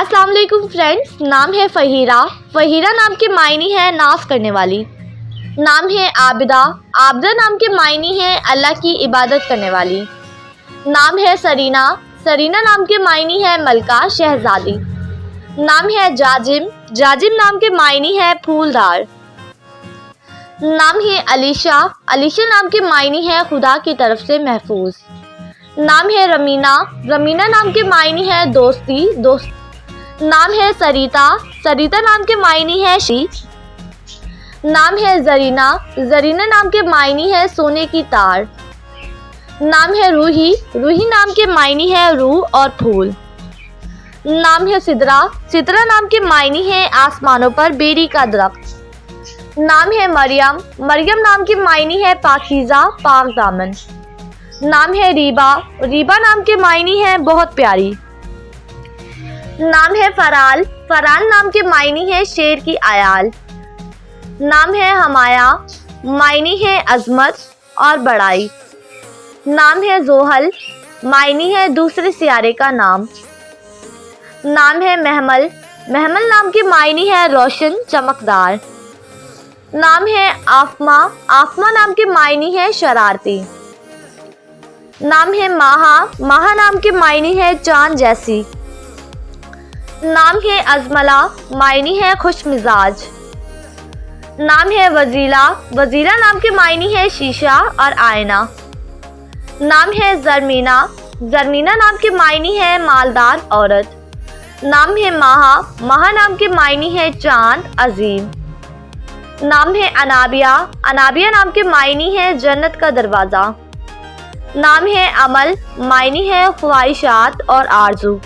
अस्सलाम वालेकुम फ्रेंड्स। नाम है फ़हीरा। फ़हीरा नाम के मायने है नाज करने वाली। नाम है आबिदा। आबिदा नाम के मायने है अल्लाह की इबादत करने वाली। नाम है सरीना। सरीना नाम के मायने है मलका शहजादी। नाम है जाजिम। जाजिम नाम के मायने है फूलदार। नाम है अलीशा। अलीशा नाम के मायने है खुदा की तरफ से महफूज। नाम है रमीना। रमीना नाम के मायने है दोस्ती दोस्त। नाम है सरिता। सरिता नाम के मायने है शी। नाम है जरीना। जरीना नाम के मायने है सोने की तार। नाम है रूही। रूही नाम के मायने है रूह और फूल। नाम है सिदरा। सिदरा नाम के मायने है आसमानों पर बेरी का दरख्त। नाम है मरियम। मरियम नाम के मायने है पाकीज़ा पाक दामन। नाम है रीबा। रीबा नाम के मायने है बहुत प्यारी। नाम है फराल। फराल नाम के मायने है शेर की आयाल। नाम है हमाया। मायने है अजमत और बड़ाई। नाम है जोहल। मायने है दूसरे सियारे का नाम। नाम है महमल। महमल नाम के मायने है रोशन चमकदार। नाम है आफमा। आफमा नाम के मायने है शरारती। नाम है माहा। माहा नाम के मायने है चांद जैसी। नाम है अजमला। मायने है खुश मिजाज। नाम है वजीला। वजीला नाम के मायने है शीशा और आईना। नाम है जरमीना। जरमीना नाम के मायने है मालदार औरत। नाम है माहा। माहा नाम के मायने है चांद अजीम। नाम है अनाबिया। अनाबिया नाम के मायने है जन्नत का दरवाज़ा। नाम है अमल। मायने है ख्वाहिशात और आरजू।